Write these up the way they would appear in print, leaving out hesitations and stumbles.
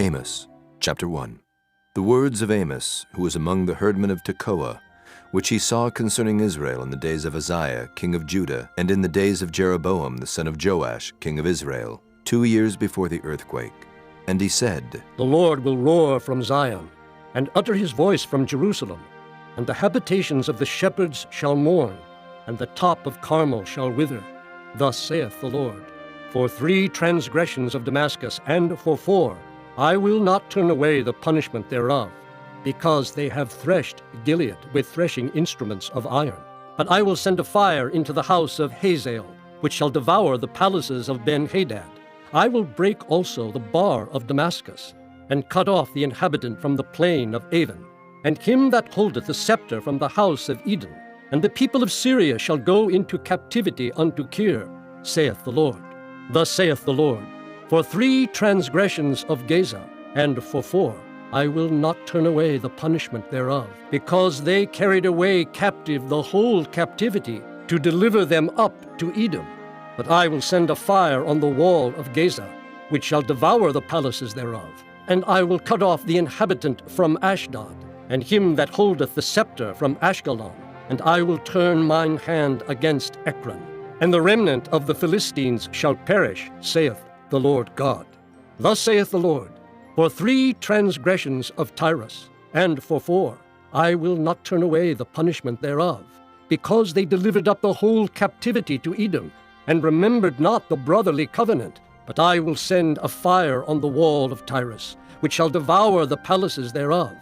Amos, chapter 1. The words of Amos, who was among the herdmen of Tekoa, which he saw concerning Israel in the days of Uzziah, king of Judah, and in the days of Jeroboam, the son of Joash, king of Israel, 2 years before the earthquake. And he said, The Lord will roar from Zion, and utter his voice from Jerusalem, and the habitations of the shepherds shall mourn, and the top of Carmel shall wither. Thus saith the Lord. For 3 transgressions of Damascus, and for 4, I will not turn away the punishment thereof, because they have threshed Gilead with threshing instruments of iron. But I will send a fire into the house of Hazael, which shall devour the palaces of Ben-Hadad. I will break also the bar of Damascus, and cut off the inhabitant from the plain of Avon, and him that holdeth the scepter from the house of Edom. And the people of Syria shall go into captivity unto Kir, saith the Lord. Thus saith the Lord, For 3 transgressions of Gaza, and for 4, I will not turn away the punishment thereof, because they carried away captive the whole captivity, to deliver them up to Edom. But I will send a fire on the wall of Gaza, which shall devour the palaces thereof. And I will cut off the inhabitant from Ashdod, and him that holdeth the scepter from Ashkelon. And I will turn mine hand against Ekron. And the remnant of the Philistines shall perish, saith the Lord God. Thus saith the Lord, For 3 transgressions of Tyrus, and for 4, I will not turn away the punishment thereof, because they delivered up the whole captivity to Edom, and remembered not the brotherly covenant. But I will send a fire on the wall of Tyrus, which shall devour the palaces thereof.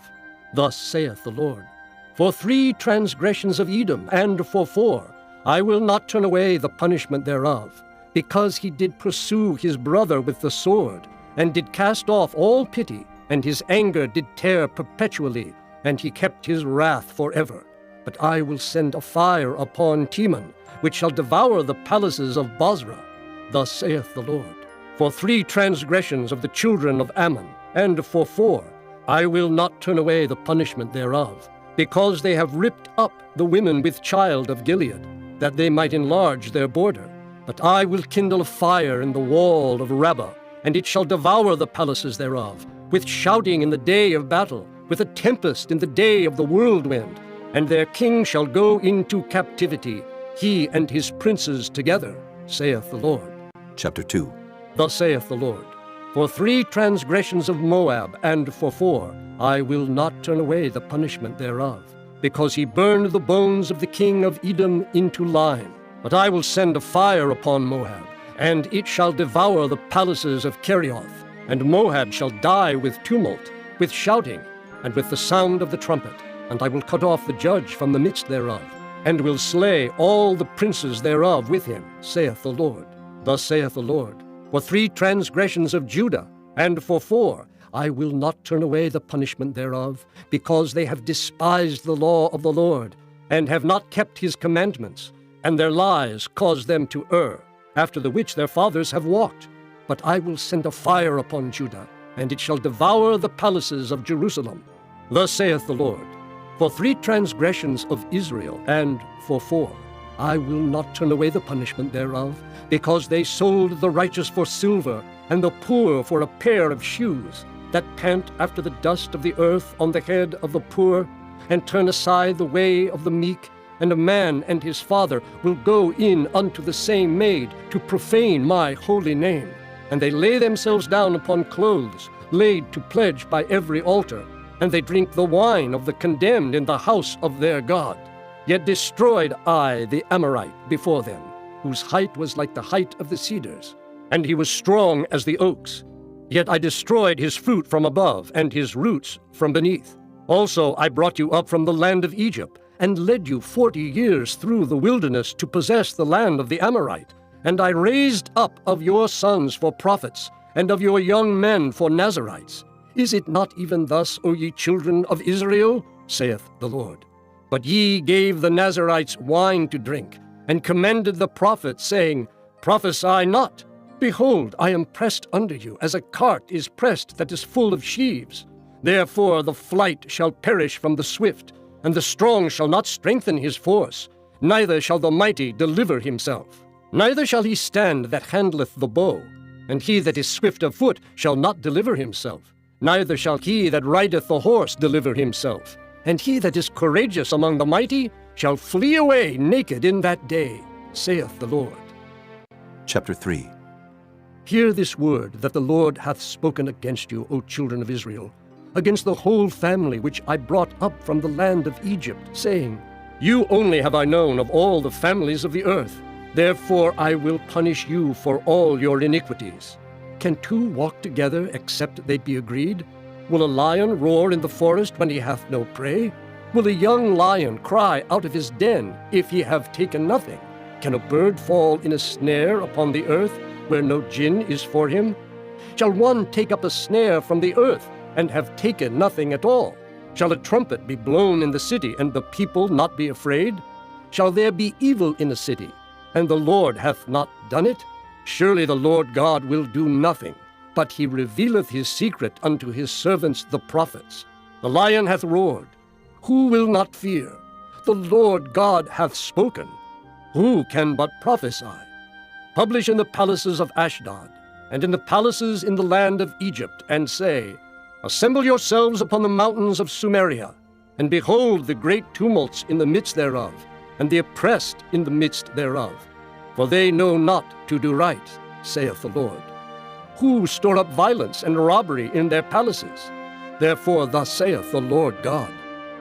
Thus saith the Lord, For 3 transgressions of Edom, and for 4, I will not turn away the punishment thereof, because he did pursue his brother with the sword, and did cast off all pity, and his anger did tear perpetually, and he kept his wrath forever. But I will send a fire upon Teman, which shall devour the palaces of Bozrah. Thus saith the Lord, For 3 transgressions of the children of Ammon, and for 4, I will not turn away the punishment thereof, because they have ripped up the women with child of Gilead, that they might enlarge their border. But I will kindle a fire in the wall of Rabbah, and it shall devour the palaces thereof, with shouting in the day of battle, with a tempest in the day of the whirlwind. And their king shall go into captivity, he and his princes together, saith the Lord. Chapter 2. Thus saith the Lord, For 3 transgressions of Moab, and for 4, I will not turn away the punishment thereof, because he burned the bones of the king of Edom into lime. But I will send a fire upon Moab, and it shall devour the palaces of Kerioth, and Moab shall die with tumult, with shouting, and with the sound of the trumpet. And I will cut off the judge from the midst thereof, and will slay all the princes thereof with him, saith the Lord. Thus saith the Lord, For 3 transgressions of Judah, and for 4, I will not turn away the punishment thereof, because they have despised the law of the Lord, and have not kept his commandments, and their lies caused them to err, after the which their fathers have walked. But I will send a fire upon Judah, and it shall devour the palaces of Jerusalem. Thus saith the Lord, For 3 transgressions of Israel, and for 4, I will not turn away the punishment thereof, because they sold the righteous for silver, and the poor for a pair of shoes, that pant after the dust of the earth on the head of the poor, and turn aside the way of the meek. And a man and his father will go in unto the same maid to profane my holy name. And they lay themselves down upon clothes, laid to pledge by every altar, and they drink the wine of the condemned in the house of their God. Yet destroyed I the Amorite before them, whose height was like the height of the cedars, and he was strong as the oaks. Yet I destroyed his fruit from above, and his roots from beneath. Also I brought you up from the land of Egypt, and led you 40 years through the wilderness to possess the land of the Amorite. And I raised up of your sons for prophets, and of your young men for Nazarites. Is it not even thus, O ye children of Israel? Saith the Lord. But ye gave the Nazarites wine to drink, and commanded the prophets, saying, Prophesy not. Behold, I am pressed under you, as a cart is pressed that is full of sheaves. Therefore the flight shall perish from the swift, and the strong shall not strengthen his force, neither shall the mighty deliver himself. Neither shall he stand that handleth the bow, and he that is swift of foot shall not deliver himself. Neither shall he that rideth the horse deliver himself, and he that is courageous among the mighty shall flee away naked in that day, saith the Lord. Chapter 3. Hear this word that the Lord hath spoken against you, O children of Israel, against the whole family which I brought up from the land of Egypt, saying, You only have I known of all the families of the earth. Therefore I will punish you for all your iniquities. Can two walk together except they be agreed? Will a lion roar in the forest when he hath no prey? Will a young lion cry out of his den if he have taken nothing? Can a bird fall in a snare upon the earth where no gin is for him? Shall one take up a snare from the earth and have taken nothing at all? Shall a trumpet be blown in the city, and the people not be afraid? Shall there be evil in a city, and the Lord hath not done it? Surely the Lord God will do nothing, but he revealeth his secret unto his servants the prophets. The lion hath roared. Who will not fear? The Lord God hath spoken. Who can but prophesy? Publish in the palaces of Ashdod, and in the palaces in the land of Egypt, and say, Assemble yourselves upon the mountains of Sumeria, and behold the great tumults in the midst thereof, and the oppressed in the midst thereof. For they know not to do right, saith the Lord. Who store up violence and robbery in their palaces? Therefore thus saith the Lord God,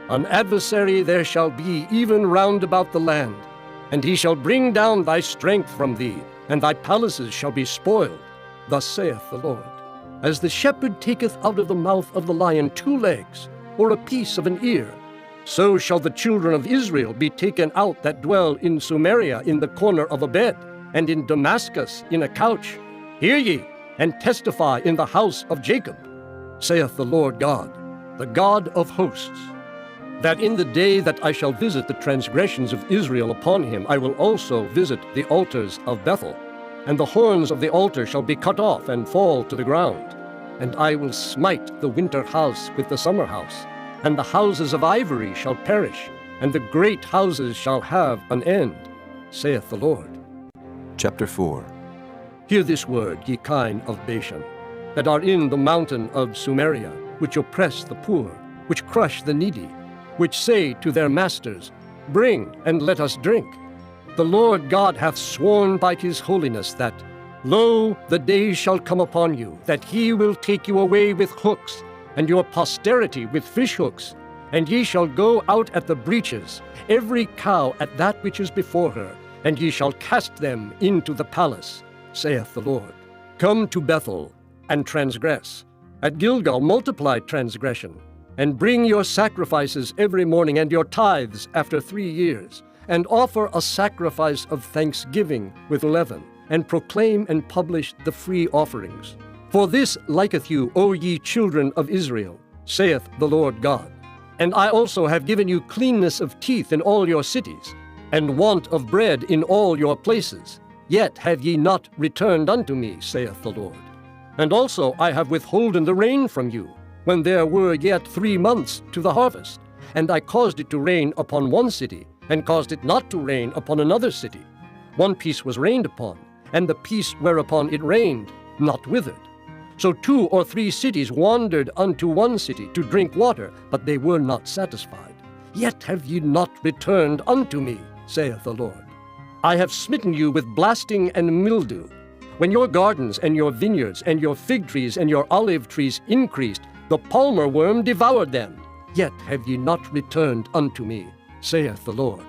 An adversary there shall be even round about the land, and he shall bring down thy strength from thee, and thy palaces shall be spoiled. Thus saith the Lord. As the shepherd taketh out of the mouth of the lion 2 legs, or a piece of an ear, so shall the children of Israel be taken out that dwell in Sumeria in the corner of a bed, and in Damascus in a couch. Hear ye, and testify in the house of Jacob, saith the Lord God, the God of hosts, that in the day that I shall visit the transgressions of Israel upon him, I will also visit the altars of Bethel, and the horns of the altar shall be cut off and fall to the ground. And I will smite the winter house with the summer house, and the houses of ivory shall perish, and the great houses shall have an end, saith the Lord. Chapter 4. Hear this word, ye kine of Bashan, that are in the mountain of Sumeria, which oppress the poor, which crush the needy, which say to their masters, Bring, and let us drink. The Lord God hath sworn by his holiness that, Lo, the days shall come upon you, that he will take you away with hooks, and your posterity with fish hooks, and ye shall go out at the breaches, every cow at that which is before her, and ye shall cast them into the palace, saith the Lord. Come to Bethel, and transgress. At Gilgal multiply transgression, and bring your sacrifices every morning, and your tithes after 3 years, and offer a sacrifice of thanksgiving with leaven, and proclaim and publish the free offerings. For this liketh you, O ye children of Israel, saith the Lord God. And I also have given you cleanness of teeth in all your cities, and want of bread in all your places. Yet have ye not returned unto me, saith the Lord. And also I have withholden the rain from you, when there were yet 3 months to the harvest. And I caused it to rain upon one city, and caused it not to rain upon another city. One piece was rained upon, and the piece whereupon it rained not withered. So 2 or 3 cities wandered unto one city to drink water, but they were not satisfied. Yet have ye not returned unto me, saith the Lord. I have smitten you with blasting and mildew. When your gardens and your vineyards and your fig trees and your olive trees increased, the palmer worm devoured them. Yet have ye not returned unto me, saith the Lord.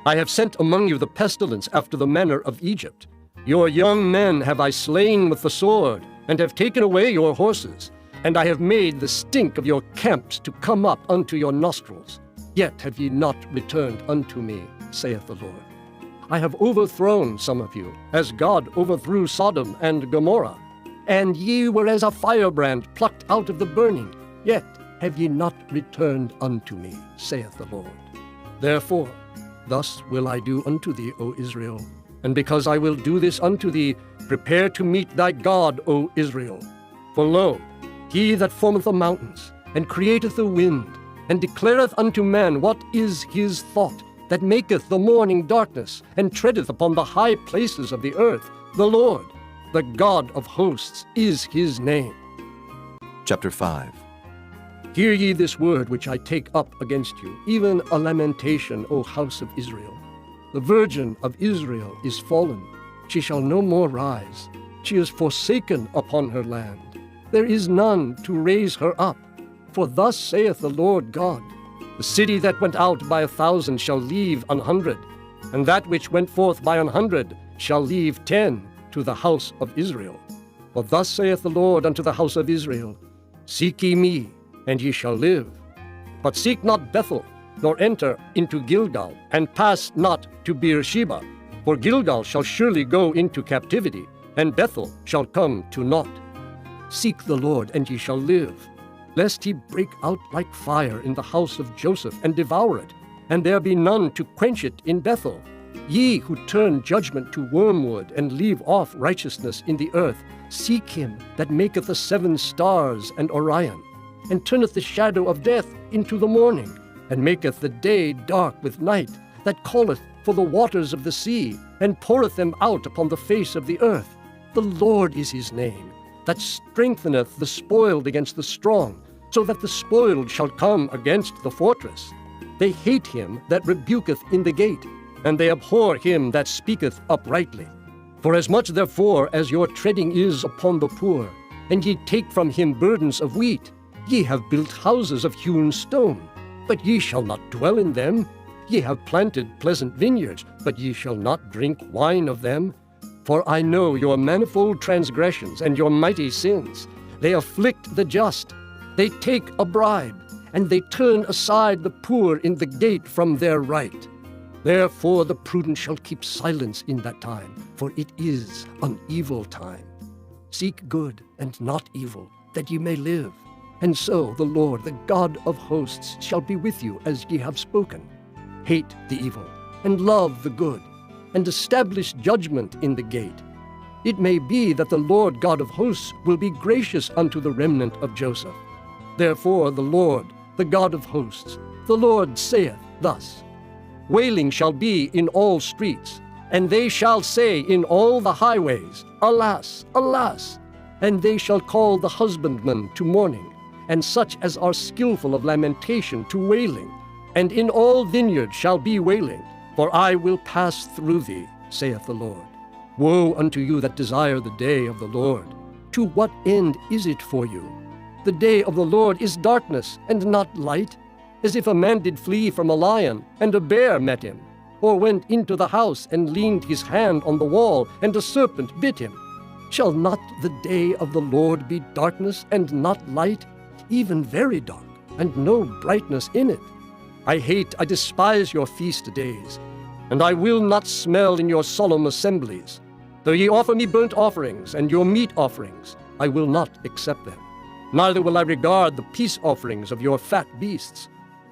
I have sent among you the pestilence after the manner of Egypt. Your young men have I slain with the sword, and have taken away your horses, and I have made the stink of your camps to come up unto your nostrils. Yet have ye not returned unto me, saith the Lord. I have overthrown some of you, as God overthrew Sodom and Gomorrah. And ye were as a firebrand plucked out of the burning. Yet have ye not returned unto me, saith the Lord. Therefore, thus will I do unto thee, O Israel. And because I will do this unto thee, prepare to meet thy God, O Israel. For lo, he that formeth the mountains, and createth the wind, and declareth unto man what is his thought, that maketh the morning darkness, and treadeth upon the high places of the earth, the Lord, the God of hosts, is his name. Chapter 5. Hear ye this word which I take up against you, even a lamentation, O house of Israel. The virgin of Israel is fallen. She shall no more rise. She is forsaken upon her land. There is none to raise her up. For thus saith the Lord God, the city that went out by 1,000 shall leave 100, and that which went forth by 100 shall leave 10 to the house of Israel. For thus saith the Lord unto the house of Israel, Seek ye me, and ye shall live. But seek not Bethel, nor enter into Gilgal, and pass not to Beersheba. For Gilgal shall surely go into captivity, and Bethel shall come to naught. Seek the Lord, and ye shall live, lest he break out like fire in the house of Joseph, and devour it, and there be none to quench it in Bethel. Ye who turn judgment to wormwood, and leave off righteousness in the earth, seek him that maketh the 7 stars and Orion, and turneth the shadow of death into the morning, and maketh the day dark with night, that calleth for the waters of the sea, and poureth them out upon the face of the earth. The Lord is his name, that strengtheneth the spoiled against the strong, so that the spoiled shall come against the fortress. They hate him that rebuketh in the gate, and they abhor him that speaketh uprightly. For as much therefore as your treading is upon the poor, and ye take from him burdens of wheat, ye have built houses of hewn stone, but ye shall not dwell in them. Ye have planted pleasant vineyards, but ye shall not drink wine of them. For I know your manifold transgressions and your mighty sins. They afflict the just. They take a bribe, and they turn aside the poor in the gate from their right. Therefore the prudent shall keep silence in that time, for it is an evil time. Seek good and not evil, that ye may live. And so the Lord, the God of hosts, shall be with you as ye have spoken. Hate the evil, and love the good, and establish judgment in the gate. It may be that the Lord God of hosts will be gracious unto the remnant of Joseph. Therefore the Lord, the God of hosts, the Lord saith thus, Wailing shall be in all streets, and they shall say in all the highways, Alas, alas! And they shall call the husbandman to mourning, and such as are skillful of lamentation to wailing. And in all vineyards shall be wailing, for I will pass through thee, saith the Lord. Woe unto you that desire the day of the Lord! To what end is it for you? The day of the Lord is darkness, and not light, as if a man did flee from a lion, and a bear met him, or went into the house and leaned his hand on the wall, and a serpent bit him. Shall not the day of the Lord be darkness, and not light, even very dark, and no brightness in it? I despise your feast days, and I will not smell in your solemn assemblies. Though ye offer me burnt offerings and your meat offerings, I will not accept them. Neither will I regard the peace offerings of your fat beasts.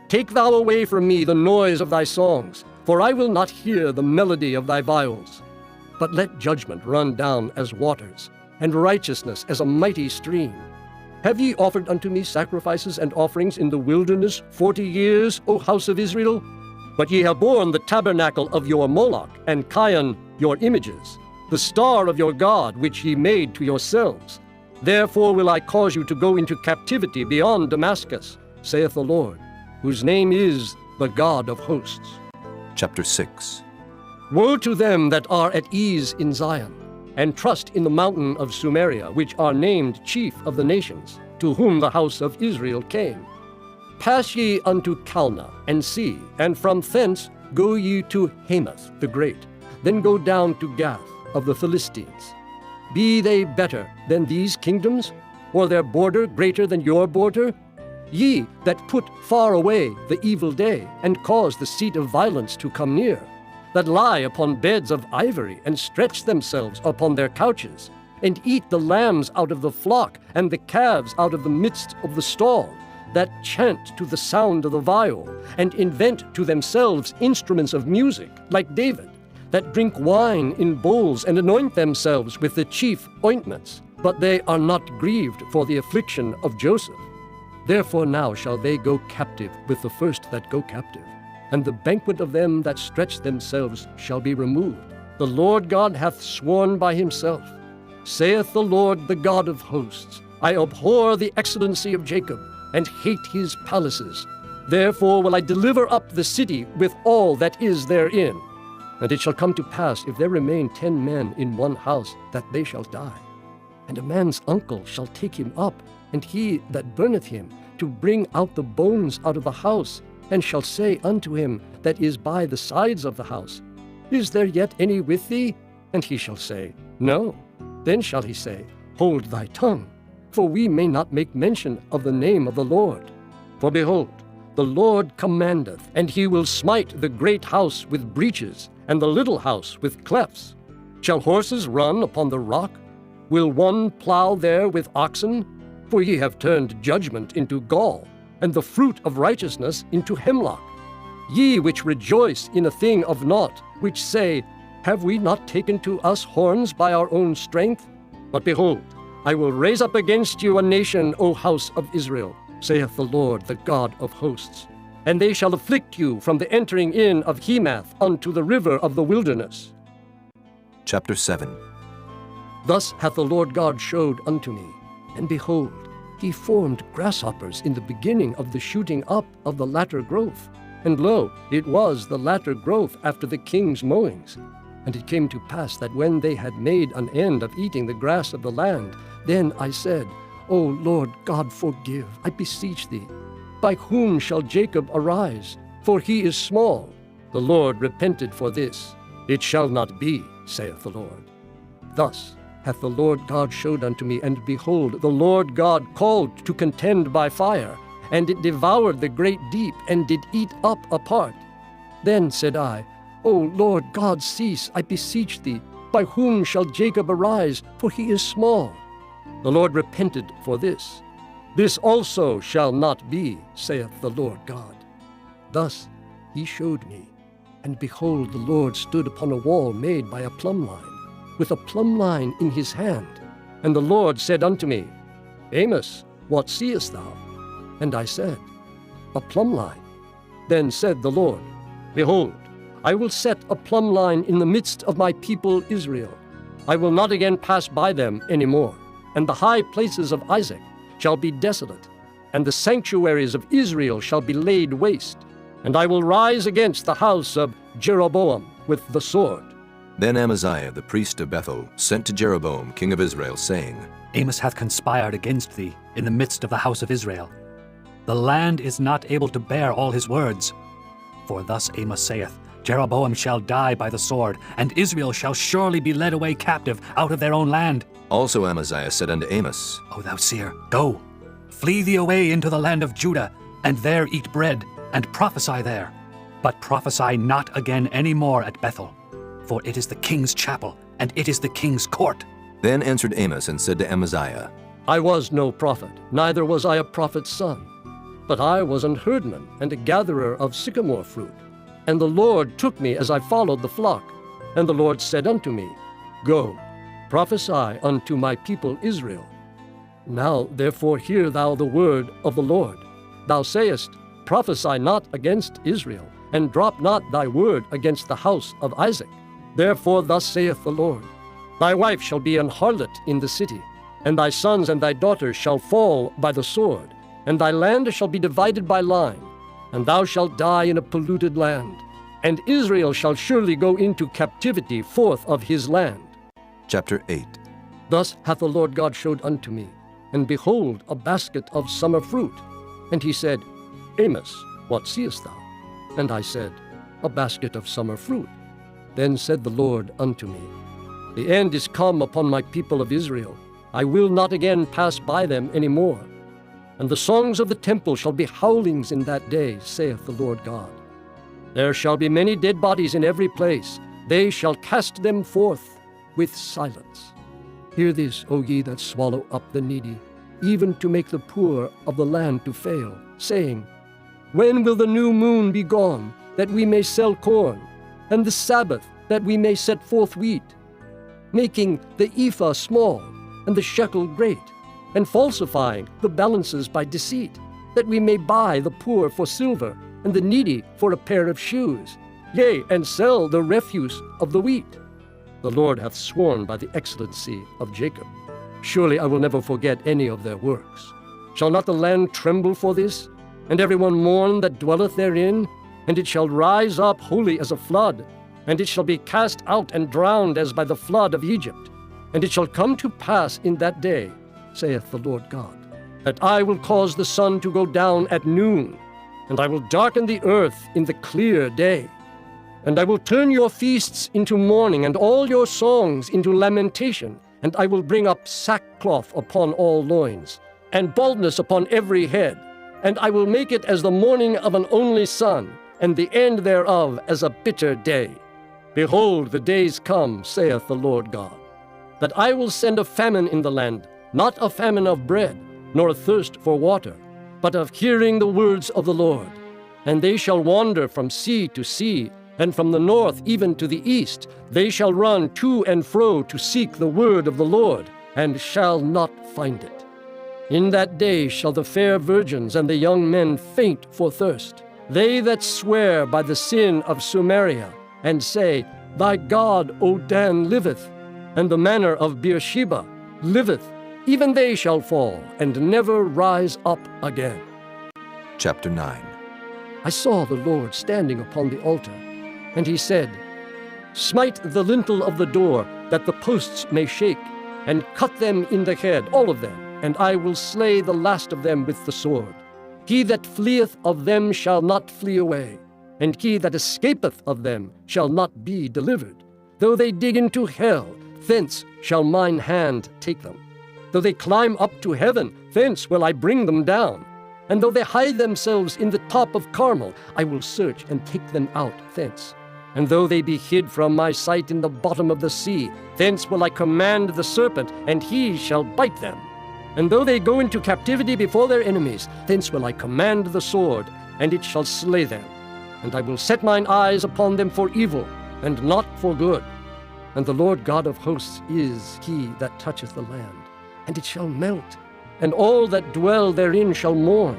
Take thou away from me the noise of thy songs, for I will not hear the melody of thy viols. But let judgment run down as waters, and righteousness as a mighty stream. Have ye offered unto me sacrifices and offerings in the wilderness 40 years, O house of Israel? But ye have borne the tabernacle of your Moloch, and Chion your images, the star of your God which ye made to yourselves. Therefore will I cause you to go into captivity beyond Damascus, saith the Lord, whose name is the God of hosts. Chapter 6. Woe to them that are at ease in Zion, and trust in the mountain of Sumeria, which are named chief of the nations, to whom the house of Israel came. Pass ye unto Calneh, and see, and from thence go ye to Hamath the great, then go down to Gath of the Philistines. Be they better than these kingdoms, or their border greater than your border? Ye that put far away the evil day, and cause the seat of violence to come near, that lie upon beds of ivory, and stretch themselves upon their couches, and eat the lambs out of the flock, and the calves out of the midst of the stall, that chant to the sound of the viol, and invent to themselves instruments of music, like David, that drink wine in bowls, and anoint themselves with the chief ointments, but they are not grieved for the affliction of Joseph. Therefore now shall they go captive with the first that go captive, and the banquet of them that stretch themselves shall be removed. The Lord God hath sworn by himself, saith the Lord, the God of hosts, I abhor the excellency of Jacob, and hate his palaces. Therefore will I deliver up the city with all that is therein. And it shall come to pass, if there remain 10 men in one house, that they shall die. And a man's uncle shall take him up, and he that burneth him, to bring out the bones out of the house, and shall say unto him that is by the sides of the house, Is there yet any with thee? And he shall say, No. Then shall he say, Hold thy tongue, for we may not make mention of the name of the Lord. For behold, the Lord commandeth, and he will smite the great house with breaches, and the little house with clefts. Shall horses run upon the rock? Will one plow there with oxen? For ye have turned judgment into gall, and the fruit of righteousness into hemlock. Ye which rejoice in a thing of naught, which say, Have we not taken to us horns by our own strength? But behold, I will raise up against you a nation, O house of Israel, saith the Lord, the God of hosts. And they shall afflict you from the entering in of Hemath unto the river of the wilderness. Chapter 7. Thus hath the Lord God showed unto me, and behold, he formed grasshoppers in the beginning of the shooting up of the latter growth. And lo, it was the latter growth after the king's mowings. And it came to pass that when they had made an end of eating the grass of the land, then I said, O Lord God, forgive, I beseech thee. By whom shall Jacob arise? For he is small. The Lord repented for this. It shall not be, saith the Lord. Thus hath the Lord God showed unto me, and behold, the Lord God called to contend by fire, and it devoured the great deep, and did eat up a part. Then said I, O Lord God, cease, I beseech thee. By whom shall Jacob arise? For he is small. The Lord repented for this. This also shall not be, saith the Lord God. Thus he showed me, and behold, the Lord stood upon a wall made by a plumb line, with a plumb line in his hand. And the Lord said unto me, Amos, what seest thou? And I said, A plumb line. Then said the Lord, Behold, I will set a plumb line in the midst of my people Israel. I will not again pass by them any more. And the high places of Isaac shall be desolate, and the sanctuaries of Israel shall be laid waste. And I will rise against the house of Jeroboam with the sword. Then Amaziah the priest of Bethel sent to Jeroboam king of Israel, saying, Amos hath conspired against thee in the midst of the house of Israel. The land is not able to bear all his words. For thus Amos saith, Jeroboam shall die by the sword, and Israel shall surely be led away captive out of their own land. Also Amaziah said unto Amos, O thou seer, go, flee thee away into the land of Judah, and there eat bread, and prophesy there. But prophesy not again any more at Bethel, for it is the king's chapel, and it is the king's court. Then answered Amos and said to Amaziah, I was no prophet, neither was I a prophet's son. But I was an herdman and a gatherer of sycamore fruit. And the Lord took me as I followed the flock. And the Lord said unto me, Go, prophesy unto my people Israel. Now therefore hear thou the word of the Lord. Thou sayest, Prophesy not against Israel, and drop not thy word against the house of Isaac. Therefore thus saith the Lord, Thy wife shall be an harlot in the city, and thy sons and thy daughters shall fall by the sword, and thy land shall be divided by line, and thou shalt die in a polluted land. And Israel shall surely go into captivity forth of his land. Chapter 8. Thus hath the Lord God showed unto me, and behold, a basket of summer fruit. And he said, Amos, what seest thou? And I said, A basket of summer fruit. Then said the Lord unto me, The end is come upon my people of Israel. I will not again pass by them any more. And the songs of the temple shall be howlings in that day, saith the Lord God. There shall be many dead bodies in every place. They shall cast them forth with silence. Hear this, O ye that swallow up the needy, even to make the poor of the land to fail, saying, When will the new moon be gone, that we may sell corn, and the Sabbath, that we may set forth wheat, making the ephah small, and the shekel great, and falsifying the balances by deceit, that we may buy the poor for silver, and the needy for a pair of shoes, yea, and sell the refuse of the wheat. The Lord hath sworn by the excellency of Jacob. Surely I will never forget any of their works. Shall not the land tremble for this, and everyone mourn that dwelleth therein? And it shall rise up wholly as a flood, and it shall be cast out and drowned as by the flood of Egypt. And it shall come to pass in that day, saith the Lord God, that I will cause the sun to go down at noon, and I will darken the earth in the clear day. And I will turn your feasts into mourning, and all your songs into lamentation, and I will bring up sackcloth upon all loins, and baldness upon every head, and I will make it as the mourning of an only son, and the end thereof as a bitter day. Behold, the days come, saith the Lord God, that I will send a famine in the land, not a famine of bread, nor a thirst for water, but of hearing the words of the Lord. And they shall wander from sea to sea, and from the north even to the east. They shall run to and fro to seek the word of the Lord, and shall not find it. In that day shall the fair virgins and the young men faint for thirst, they that swear by the sin of Samaria, and say, Thy God, O Dan, liveth, and the manor of Beersheba liveth. Even they shall fall, and never rise up again. Chapter 9. I saw the Lord standing upon the altar, and he said, Smite the lintel of the door, that the posts may shake, and cut them in the head, all of them, and I will slay the last of them with the sword. He that fleeth of them shall not flee away, and he that escapeth of them shall not be delivered. Though they dig into hell, thence shall mine hand take them. Though they climb up to heaven, thence will I bring them down. And though they hide themselves in the top of Carmel, I will search and take them out thence. And though they be hid from my sight in the bottom of the sea, thence will I command the serpent, and he shall bite them. And though they go into captivity before their enemies, thence will I command the sword, and it shall slay them. And I will set mine eyes upon them for evil, and not for good. And the Lord God of hosts is he that toucheth the land, and it shall melt, and all that dwell therein shall mourn,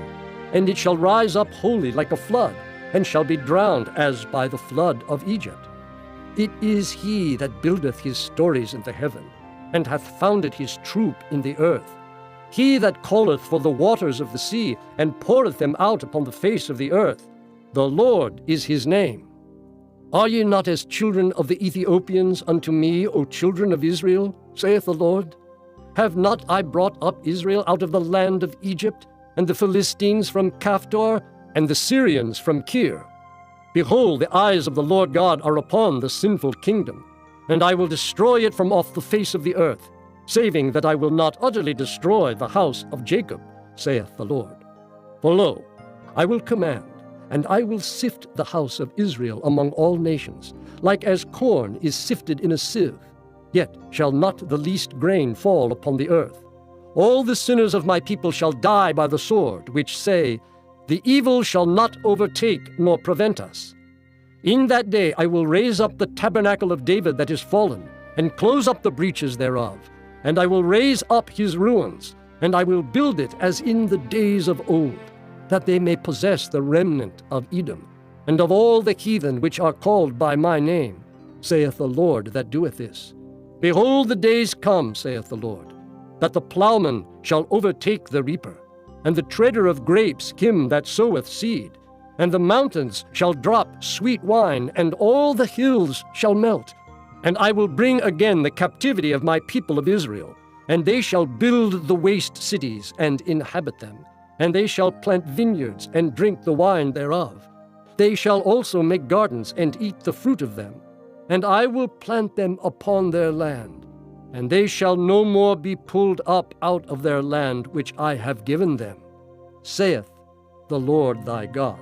and it shall rise up wholly like a flood, and shall be drowned as by the flood of Egypt. It is he that buildeth his stories in the heaven, and hath founded his troop in the earth. He that calleth for the waters of the sea, and poureth them out upon the face of the earth. The Lord is his name. Are ye not as children of the Ethiopians unto me, O children of Israel, saith the Lord? Have not I brought up Israel out of the land of Egypt, and the Philistines from Caphtor, and the Syrians from Kir? Behold, the eyes of the Lord God are upon the sinful kingdom, and I will destroy it from off the face of the earth, saving that I will not utterly destroy the house of Jacob, saith the Lord. For lo, I will command, and I will sift the house of Israel among all nations, like as corn is sifted in a sieve. Yet shall not the least grain fall upon the earth. All the sinners of my people shall die by the sword, which say, The evil shall not overtake nor prevent us. In that day I will raise up the tabernacle of David that is fallen, and close up the breaches thereof. And I will raise up his ruins, and I will build it as in the days of old, that they may possess the remnant of Edom, and of all the heathen which are called by my name, saith the Lord that doeth this. Behold, the days come, saith the Lord, that the plowman shall overtake the reaper, and the treader of grapes him that soweth seed. And the mountains shall drop sweet wine, and all the hills shall melt. And I will bring again the captivity of my people of Israel, and they shall build the waste cities and inhabit them, and they shall plant vineyards and drink the wine thereof. They shall also make gardens and eat the fruit of them, and I will plant them upon their land, and they shall no more be pulled up out of their land which I have given them, saith the Lord thy God.